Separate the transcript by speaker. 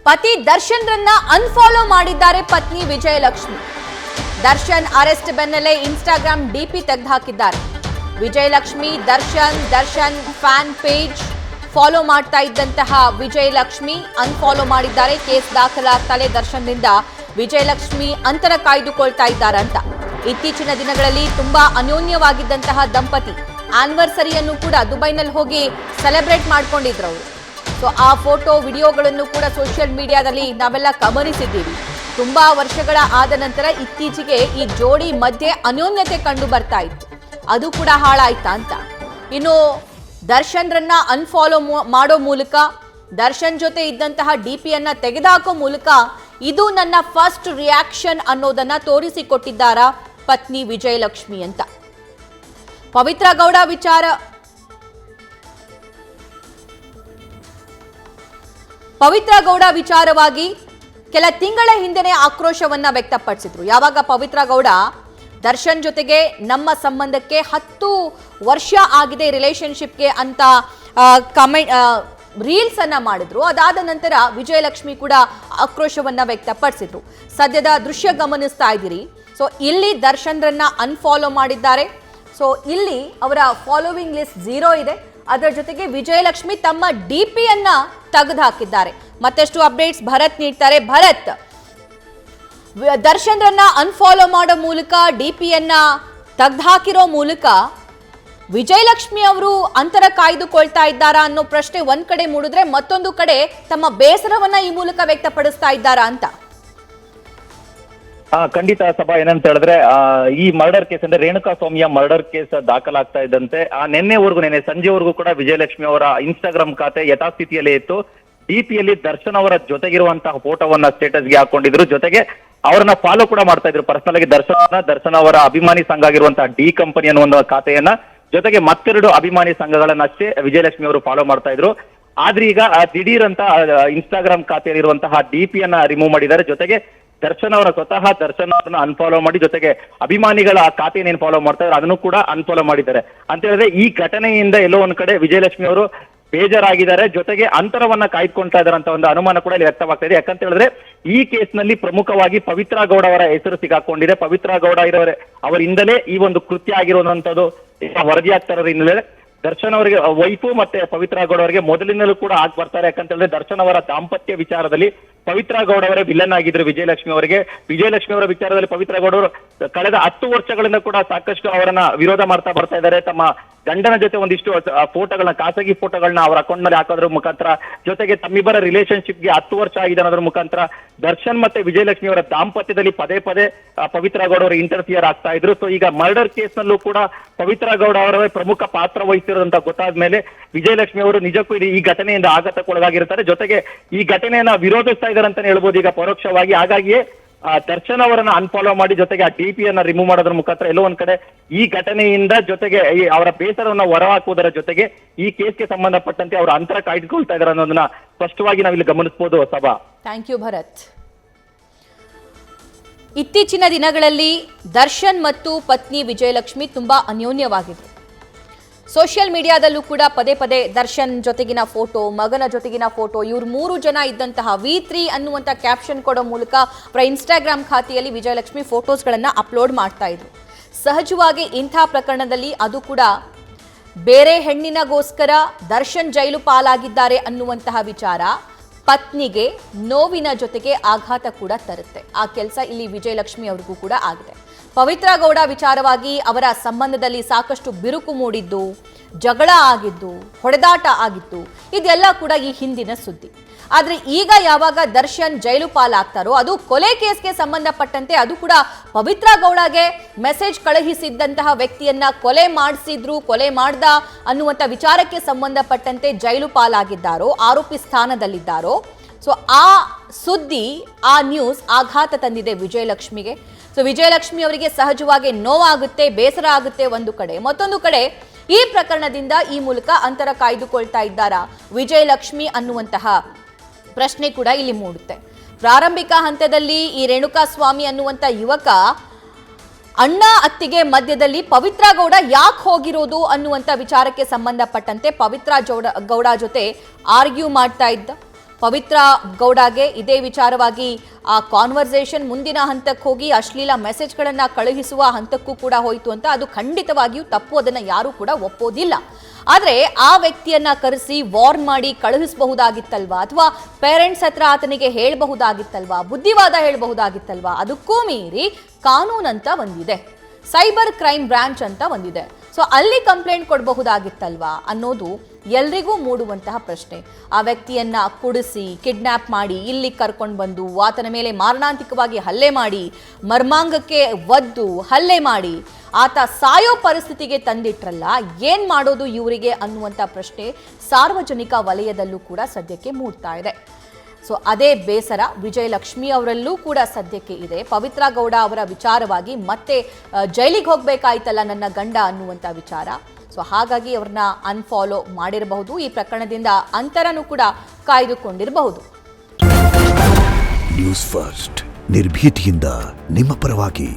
Speaker 1: ಪತಿ ದರ್ಶನ್ರನ್ನ ಅನ್ಫಾಲೋ ಮಾಡಿದ್ದಾರೆ ಪತ್ನಿ ವಿಜಯಲಕ್ಷ್ಮಿ. ದರ್ಶನ್ ಅರೆಸ್ಟ್ ಬೆನ್ನಲ್ಲೇ ಇನ್ಸ್ಟಾಗ್ರಾಮ್ ಡಿಪಿ ತೆಗೆದುಹಾಕಿದ್ದಾರೆ. Vijayalakshmi Darshan fan page follow ಮಾಡ್ತಾ ಇದ್ದಂತಹ ವಿಜಯಲಕ್ಷ್ಮಿ ಅನ್ಫಾಲೋ ಮಾಡಿದ್ದಾರೆ. ಕೇಸ್ ದಾಖಲಾಗ್ತಲೇ ದರ್ಶನ್ನಿಂದ ವಿಜಯಲಕ್ಷ್ಮಿ ಅಂತರ ಕಾಯ್ದುಕೊಳ್ತಾ ಇದ್ದಾರೆ ಅಂತ. ಇತ್ತೀಚಿನ ದಿನಗಳಲ್ಲಿ ತುಂಬಾ ಅನ್ಯೋನ್ಯವಾಗಿದ್ದಂತಹ ದಂಪತಿ ಆನಿವರ್ಸರಿಯನ್ನು ಕೂಡ ದುಬೈನಲ್ಲಿ ಹೋಗಿ ಸೆಲೆಬ್ರೇಟ್ ಮಾಡ್ಕೊಂಡಿದ್ರು ಅವರು. ಸೊ ಆ ಫೋಟೋ ವಿಡಿಯೋಗಳನ್ನು ಕೂಡ ಸೋಷಿಯಲ್ ಮೀಡಿಯಾದಲ್ಲಿ ನಾವೆಲ್ಲ ಗಮನಿಸಿದ್ದೀವಿ. ತುಂಬಾ ವರ್ಷಗಳ ಆದ ನಂತರ ಇತ್ತೀಚೆಗೆ ಈ ಜೋಡಿ ಮಧ್ಯೆ ಅನ್ಯೋನ್ಯತೆ ಕಂಡು ಬರ್ತಾ ಇತ್ತು. ಅದು ಕೂಡ ಹಾಳಾಯ್ತಾ ಅಂತ. ಇನ್ನು ದರ್ಶನ್ರನ್ನ ಅನ್ಫಾಲೋ ಮಾಡೋ ಮೂಲಕ, ದರ್ಶನ್ ಜೊತೆ ಇದ್ದಂತಹ ಡಿಪಿಯನ್ನ ತೆಗೆದುಹಾಕೋ ಮೂಲಕ ಇದು ನನ್ನ ಫಸ್ಟ್ ರಿಯಾಕ್ಷನ್ ಅನ್ನೋದನ್ನ ತೋರಿಸಿಕೊಟ್ಟಿದ್ದಾರಾ ಪತ್ನಿ ವಿಜಯಲಕ್ಷ್ಮಿ ಅಂತ. ಪವಿತ್ರ ಗೌಡ ವಿಚಾರವಾಗಿ ಕೆಲ ತಿಂಗಳ ಹಿಂದೆನೇ ಆಕ್ರೋಶವನ್ನ ವ್ಯಕ್ತಪಡಿಸಿದ್ರು. ಯಾವಾಗ ಪವಿತ್ರ ಗೌಡ ದರ್ಶನ್ ಜೊತೆಗೆ ನಮ್ಮ ಸಂಬಂಧಕ್ಕೆ 10 ವರ್ಷ ಆಗಿದೆ ರಿಲೇಶನ್ಶಿಪ್ಗೆ ಅಂತ ರೀಲ್ಸ್ ಅನ್ನ ಮಾಡಿದ್ರು. ಅದಾದ ನಂತರ ವಿಜಯಲಕ್ಷ್ಮಿ ಕೂಡ ಆಕ್ರೋಶವನ್ನ ವ್ಯಕ್ತಪಡಿಸಿದ್ರು. ಸದ್ಯದ ದೃಶ್ಯ ಗಮನಿಸ್ತಾ ಇದ್ದೀರಿ. ಸೊ ಇಲ್ಲಿ ದರ್ಶನ್ರನ್ನ ಅನ್ಫಾಲೋ ಮಾಡಿದ್ದಾರೆ. ಸೊ ಇಲ್ಲಿ ಅವರ ಫಾಲೋವಿಂಗ್ ಲಿಸ್ಟ್ 0 ಇದೆ. ಅದರ ಜೊತೆಗೆ ವಿಜಯಲಕ್ಷ್ಮಿ ತಮ್ಮ ಡಿಪಿಯನ್ನ ತೆಗೆದು ಹಾಕಿದ್ದಾರೆ. ಮತ್ತಷ್ಟು ಅಪ್ಡೇಟ್ಸ್ ಭರತ್ ನೀಡ್ತಾರೆ. ಭರತ್, ದರ್ಶನ್ರನ್ನ ಅನ್ಫಾಲೋ ಮಾಡೋ ಮೂಲಕ ಡಿಪಿಯನ್ನ ತೆಗೆದುಹಾಕಿರೋ ಮೂಲಕ ವಿಜಯಲಕ್ಷ್ಮಿ ಅವರು ಅಂತರ ಕಾಯ್ದುಕೊಳ್ತಾ ಇದ್ದಾರಾ ಅನ್ನೋ ಪ್ರಶ್ನೆ ಒಂದ್ ಕಡೆ ಮೂಡಿದ್ರೆ, ಮತ್ತೊಂದು ಕಡೆ ತಮ್ಮ ಬೇಸರವನ್ನ ಈ ಮೂಲಕ ವ್ಯಕ್ತಪಡಿಸ್ತಾ ಇದ್ದಾರಾ ಅಂತ.
Speaker 2: ಖಂಡಿತ ಸಭಾ, ಏನಂತ ಹೇಳಿದ್ರೆ ಈ ಮರ್ಡರ್ ಕೇಸ್ ಅಂದ್ರೆ ರೇಣುಕಾ ಸ್ವಾಮಿಯ ಮರ್ಡರ್ ಕೇಸ್ ದಾಖಲಾಗ್ತಾ ಇದ್ದಂತೆ ನಿನ್ನೆ ಸಂಜೆವರೆಗೂ ಕೂಡ ವಿಜಯಲಕ್ಷ್ಮಿ ಅವರ ಇನ್ಸ್ಟಾಗ್ರಾಮ್ ಖಾತೆ ಯಥಾಸ್ಥಿತಿಯಲ್ಲೇ ಇತ್ತು. ಡಿಪಿಯಲ್ಲಿ ದರ್ಶನ್ ಅವರ ಜೊತೆಗಿರುವಂತಹ ಫೋಟೋವನ್ನ ಸ್ಟೇಟಸ್ಗೆ ಹಾಕೊಂಡಿದ್ರು. ಜೊತೆಗೆ ಅವರನ್ನ ಫಾಲೋ ಕೂಡ ಮಾಡ್ತಾ ಇದ್ರು. ಪರ್ಸನಲ್ ಆಗಿ ದರ್ಶನ್ ಅವರ ಅಭಿಮಾನಿ ಸಂಘ ಆಗಿರುವಂತಹ ಡಿ ಕಂಪನಿ ಅನ್ನೋ ಒಂದು ಖಾತೆಯನ್ನ, ಜೊತೆಗೆ ಮತ್ತೆರಡು ಅಭಿಮಾನಿ ಸಂಘಗಳನ್ನಷ್ಟೇ ವಿಜಯಲಕ್ಷ್ಮಿ ಅವರು ಫಾಲೋ ಮಾಡ್ತಾ ಇದ್ರು. ಆದ್ರೆ ಈಗ ದಿಢೀರ್ ಅಂತ ಇನ್ಸ್ಟಾಗ್ರಾಮ್ ಖಾತೆಯಲ್ಲಿರುವಂತಹ ಡಿಪಿಯನ್ನ ರಿಮೂವ್ ಮಾಡಿದ್ದಾರೆ. ಜೊತೆಗೆ ದರ್ಶನ್ ಅವರನ್ನ ಅನ್ಫಾಲೋ ಮಾಡಿ, ಜೊತೆಗೆ ಅಭಿಮಾನಿಗಳ ಖಾತೆಯನ್ನೇನು ಫಾಲೋ ಮಾಡ್ತಾ ಇದ್ರು ಅದನ್ನು ಕೂಡ ಅನ್ಫಾಲೋ ಮಾಡಿದ್ದಾರೆ. ಅಂತ ಹೇಳಿದ್ರೆ ಈ ಘಟನೆಯಿಂದ ಎಲ್ಲೋ ಒಂದ್ ಕಡೆ ವಿಜಯಲಕ್ಷ್ಮಿ ಅವರು ಬೇಜಾರಾಗಿದ್ದಾರೆ. ಜೊತೆಗೆ ಅಂತರವನ್ನ ಕಾಯ್ದುಕೊಳ್ತಾ ಇದ್ದಾರೆ ಅಂತ ಒಂದು ಅನುಮಾನ ಕೂಡ ಇಲ್ಲಿ ವ್ಯಕ್ತವಾಗ್ತಾ ಇದೆ. ಯಾಕಂತ ಹೇಳಿದ್ರೆ ಈ ಕೇಸ್ನಲ್ಲಿ ಪ್ರಮುಖವಾಗಿ ಪವಿತ್ರ ಗೌಡ ಅವರ ಹೆಸರು ಸಿಗಾಕೊಂಡಿದೆ. ಪವಿತ್ರ ಗೌಡ ಅವರಿಂದಲೇ ಈ ಒಂದು ಕೃತ್ಯ ಆಗಿರುವಂತದ್ದು ವರದಿ ಆಗ್ತಾ ಇರೋದ್ರ ಹಿನ್ನೆಲೆ ದರ್ಶನ್ ಅವರಿಗೆ ವೈಫು ಮತ್ತೆ ಪವಿತ್ರ ಗೌಡ ಅವರಿಗೆ ಮೊದಲಿನಲ್ಲೂ ಕೂಡ ಆಗ್ ಬರ್ತಾರೆ. ಯಾಕಂತ ಹೇಳಿದ್ರೆ ದರ್ಶನ್ ಅವರ ದಾಂಪತ್ಯ ವಿಚಾರದಲ್ಲಿ ಪವಿತ್ರ ಗೌಡ ಅವರೇ ವಿಲನ್ ಆಗಿದ್ರು ವಿಜಯಲಕ್ಷ್ಮಿ ಅವರ ವಿಚಾರದಲ್ಲಿ ಪವಿತ್ರ ಗೌಡ ಅವರು ಕಳೆದ 10 ವರ್ಷಗಳಿಂದ ಕೂಡ ಸಾಕಷ್ಟು ಅವರನ್ನ ವಿರೋಧ ಮಾಡ್ತಾ ಬರ್ತಾ ಇದ್ದಾರೆ. ತಮ್ಮ ಗಂಡನ ಜೊತೆ ಒಂದಿಷ್ಟು ಫೋಟೋಗಳನ್ನ, ಖಾಸಗಿ ಫೋಟೋಗಳನ್ನ ಅವರ ಅಕೌಂಟ್ ನಲ್ಲಿ ಹಾಕೋದ್ರ ಮುಖಾಂತರ, ಜೊತೆಗೆ ತಮ್ಮಿಬ್ಬರ ರಿಲೇಶನ್ಶಿಪ್ಗೆ 10 ವರ್ಷ ಆಗಿದೆ ಅನ್ನೋದ್ರ ಮುಖಾಂತರ ದರ್ಶನ್ ಮತ್ತೆ ವಿಜಯಲಕ್ಷ್ಮಿ ಅವರ ದಾಂಪತ್ಯದಲ್ಲಿ ಪದೇ ಪವಿತ್ರ ಗೌಡ ಅವರು ಇಂಟರ್ಫಿಯರ್ ಆಗ್ತಾ ಇದ್ರು. ಸೊ ಈಗ ಮರ್ಡರ್ ಕೇಸ್ ನಲ್ಲೂ ಕೂಡ ಪವಿತ್ರ ಗೌಡ ಅವರೇ ಪ್ರಮುಖ ಪಾತ್ರ ವಹಿಸಿರೋದಂತ ಗೊತ್ತಾದ ಮೇಲೆ ವಿಜಯಲಕ್ಷ್ಮಿ ಅವರು ನಿಜಕ್ಕೂ ಈ ಘಟನೆಯಿಂದ ಆಘಾತಕ್ಕೊಳಗಾಗಿರ್ತಾರೆ. ಜೊತೆಗೆ ಈ ಘಟನೆಯನ್ನ ವಿರೋಧಿಸ್ತಾ ಇದ್ದಾರೆ ಅಂತಾನೆ ಹೇಳ್ಬೋದು ಈಗ ಪರೋಕ್ಷವಾಗಿ. ಹಾಗಾಗಿಯೇ ದರ್ಶನ್ ಅವರನ್ನ ಅನ್ಫಾಲೋ ಮಾಡಿ, ಜೊತೆಗೆ ಆ ಡಿಪಿಯನ್ನ ರಿಮೂವ್ ಮಾಡೋದ್ರ ಮುಖಾಂತರ ಎಲ್ಲೋ ಒಂದ್ ಕಡೆ ಈ ಘಟನೆಯಿಂದ ಜೊತೆಗೆ ಅವರ ಬೇಸರವನ್ನ ಹೊರಹಾಕುವುದರ ಜೊತೆಗೆ ಈ ಕೇಸ್ಗೆ ಸಂಬಂಧಪಟ್ಟಂತೆ ಅವರ ಅಂತರ ಕಾಯ್ದುಕೊಳ್ತಾ ಇದ್ದಾರೆ ಅನ್ನೋದನ್ನ ಸ್ಪಷ್ಟವಾಗಿ ನಾವಿಲ್ಲಿ ಗಮನಿಸಬಹುದು. ಸಭಾ,
Speaker 1: ಥ್ಯಾಂಕ್ ಯು ಭರತ್. ಇತ್ತೀಚಿನ ದಿನಗಳಲ್ಲಿ ದರ್ಶನ್ ಮತ್ತು ಪತ್ನಿ ವಿಜಯಲಕ್ಷ್ಮಿ ತುಂಬಾ ಅನ್ಯೋನ್ಯವಾಗಿದ್ರು. ಸೋಷಿಯಲ್ ಮೀಡಿಯಾದಲ್ಲೂ ಕೂಡ ಪದೇ ದರ್ಶನ್ ಜೊತೆಗಿನ ಫೋಟೋ, ಮಗನ ಜೊತೆಗಿನ ಫೋಟೋ, ಇವ್ರು 3 ಜನ ಇದ್ದಂತಹ V3 ಅನ್ನುವಂಥ ಕ್ಯಾಪ್ಷನ್ ಕೊಡೋ ಮೂಲಕ ಅವರ ಇನ್ಸ್ಟಾಗ್ರಾಮ್ ಖಾತೆಯಲ್ಲಿ ವಿಜಯಲಕ್ಷ್ಮಿ ಫೋಟೋಸ್ಗಳನ್ನು ಅಪ್ಲೋಡ್ ಮಾಡ್ತಾ ಇದ್ರು. ಸಹಜವಾಗಿ ಇಂಥ ಪ್ರಕರಣದಲ್ಲಿ ಅದು ಕೂಡ ಬೇರೆ ಹೆಣ್ಣಿನಗೋಸ್ಕರ ದರ್ಶನ್ ಜೈಲು ಪಾಲಾಗಿದ್ದಾರೆ ಅನ್ನುವಂತಹ ವಿಚಾರ ಪತ್ನಿಗೆ ನೋವಿನ ಜೊತೆಗೆ ಆಘಾತ ಕೂಡ ತರುತ್ತೆ. ಆ ಕೆಲಸ ಇಲ್ಲಿ ವಿಜಯಲಕ್ಷ್ಮಿ ಅವ್ರಿಗೂ ಕೂಡ ಆಗಿದೆ. ಪವಿತ್ರ ಗೌಡ ವಿಚಾರವಾಗಿ ಅವರ ಸಂಬಂಧದಲ್ಲಿ ಸಾಕಷ್ಟು ಬಿರುಕು ಮೂಡಿದ್ದು, ಜಗಳ ಆಗಿದ್ದು, ಹೊಡೆದಾಟ ಆಗಿತ್ತು, ಇದೆಲ್ಲ ಕೂಡ ಈ ಹಿಂದಿನ ಸುದ್ದಿ. ಆದ್ರೆ ಈಗ ಯಾವಾಗ ದರ್ಶನ್ ಜೈಲು ಪಾಲಾಗ್ತಾರೋ, ಅದು ಕೊಲೆ ಕೇಸ್ಗೆ ಸಂಬಂಧಪಟ್ಟಂತೆ, ಅದು ಕೂಡ ಪವಿತ್ರ ಗೌಡಗೆ ಮೆಸೇಜ್ ಕಳುಹಿಸಿದ್ದಂತಹ ವ್ಯಕ್ತಿಯನ್ನ ಕೊಲೆ ಮಾಡ್ದ ಅನ್ನುವಂಥ ವಿಚಾರಕ್ಕೆ ಸಂಬಂಧಪಟ್ಟಂತೆ ಜೈಲು ಪಾಲಾಗಿದ್ದಾರೋ, ಆರೋಪಿ ಸ್ಥಾನದಲ್ಲಿದ್ದಾರೋ. ಸೊ ಆ ಸುದ್ದಿ, ಆ ನ್ಯೂಸ್ ಆಘಾತ ತಂದಿದೆ ವಿಜಯಲಕ್ಷ್ಮಿಗೆ. ಸೊ ವಿಜಯಲಕ್ಷ್ಮಿ ಅವರಿಗೆ ಸಹಜವಾಗಿ ನೋವಾಗುತ್ತೆ, ಬೇಸರ ಆಗುತ್ತೆ ಒಂದು ಕಡೆ. ಮತ್ತೊಂದು ಕಡೆ ಈ ಪ್ರಕರಣದಿಂದ ಈ ಮೂಲಕ ಅಂತರ ಕಾಯ್ದುಕೊಳ್ತಾ ಇದ್ದಾರಾ ವಿಜಯಲಕ್ಷ್ಮಿ ಅನ್ನುವಂತಹ ಪ್ರಶ್ನೆ ಕೂಡ ಇಲ್ಲಿ ಮೂಡುತ್ತೆ. ಪ್ರಾರಂಭಿಕ ಹಂತದಲ್ಲಿ ಈ ರೇಣುಕಾ ಸ್ವಾಮಿ ಅನ್ನುವಂಥ ಯುವಕ ಅಣ್ಣ ಅತ್ತಿಗೆ ಮಧ್ಯದಲ್ಲಿ ಪವಿತ್ರ ಗೌಡ ಯಾಕೆ ಹೋಗಿರೋದು ಅನ್ನುವಂಥ ವಿಚಾರಕ್ಕೆ ಸಂಬಂಧಪಟ್ಟಂತೆ ಪವಿತ್ರ ಗೌಡ ಜೊತೆ ಆರ್ಗ್ಯೂ ಮಾಡ್ತಾ ಇದ್ದ. ಪವಿತ್ರ ಗೌಡಗೆ ಇದೇ ವಿಚಾರವಾಗಿ ಆ ಕಾನ್ವರ್ಸೇಷನ್ ಮುಂದಿನ ಹಂತಕ್ಕೆ ಹೋಗಿ ಅಶ್ಲೀಲ ಮೆಸೇಜ್ಗಳನ್ನ ಕಳುಹಿಸುವ ಹಂತಕ್ಕೂ ಕೂಡ ಹೋಯಿತು ಅಂತ. ಅದು ಖಂಡಿತವಾಗಿಯೂ ತಪ್ಪು, ಅದನ್ನ ಯಾರೂ ಕೂಡ ಒಪ್ಪೋದಿಲ್ಲ. ಆದ್ರೆ ಆ ವ್ಯಕ್ತಿಯನ್ನ ಕರೆಸಿ ವಾರ್ನ್ ಮಾಡಿ ಕಳುಹಿಸಬಹುದಾಗಿತ್ತಲ್ವಾ, ಅಥವಾ ಪೇರೆಂಟ್ಸ್ ಹತ್ರ ಆತನಿಗೆ ಹೇಳಬಹುದಾಗಿತ್ತಲ್ವಾ, ಬುದ್ಧಿವಾದ ಹೇಳಬಹುದಾಗಿತ್ತಲ್ವಾ? ಅದಕ್ಕೂ ಮೀರಿ ಕಾನೂನು ಅಂತ ಒಂದಿದೆ, ಸೈಬರ್ ಕ್ರೈಮ್ ಬ್ರಾಂಚ್ ಅಂತ ಒಂದಿದೆ. ಸೊ ಅಲ್ಲಿ ಕಂಪ್ಲೇಂಟ್ ಕೊಡಬಹುದಾಗಿತ್ತಲ್ವಾ ಅನ್ನೋದು ಎಲ್ರಿಗೂ ಮೂಡುವಂತಹ ಪ್ರಶ್ನೆ. ಆ ವ್ಯಕ್ತಿಯನ್ನ ಕುಡಿಸಿ ಕಿಡ್ನಾಪ್ ಮಾಡಿ ಇಲ್ಲಿ ಕರ್ಕೊಂಡು ಬಂದು ಆತನ ಮೇಲೆ ಮಾರಣಾಂತಿಕವಾಗಿ ಹಲ್ಲೆ ಮಾಡಿ, ಮರ್ಮಾಂಗಕ್ಕೆ ಒದ್ದು ಹಲ್ಲೆ ಮಾಡಿ ಆತ ಸಾಯೋ ಪರಿಸ್ಥಿತಿಗೆ ತಂದಿಟ್ರಲ್ಲ, ಏನ್ ಮಾಡೋದು ಇವರಿಗೆ ಅನ್ನುವಂಥ ಪ್ರಶ್ನೆ ಸಾರ್ವಜನಿಕ ವಲಯದಲ್ಲೂ ಕೂಡ ಸದ್ಯಕ್ಕೆ ಮೂಡ್ತಾ ಇದೆ. ಸೊ ಅದೇ ಬೇಸರ ವಿಜಯಲಕ್ಷ್ಮಿ ಅವರಲ್ಲೂ ಕೂಡ ಸದ್ಯಕ್ಕೆ ಇದೆ. ಪವಿತ್ರ ಗೌಡ ಅವರ ವಿಚಾರವಾಗಿ ಮತ್ತೆ ಜೈಲಿಗೆ ಹೋಗ್ಬೇಕಾಯ್ತಲ್ಲ ನನ್ನ ಗಂಡ ಅನ್ನುವಂಥ ವಿಚಾರ. ಸೊ ಹಾಗಾಗಿ ಅವ್ರನ್ನ ಅನ್ಫಾಲೋ ಮಾಡಿರಬಹುದು, ಈ ಪ್ರಕರಣದಿಂದ ಅಂತರನೂ ಕೂಡ ಕಾಯ್ದುಕೊಂಡಿರಬಹುದು.
Speaker 3: ನ್ಯೂಸ್ ಫಸ್ಟ್ ನಿರ್ಭೀತಿಯಿಂದ ನಿಮ್ಮ ಪರವಾಗಿ.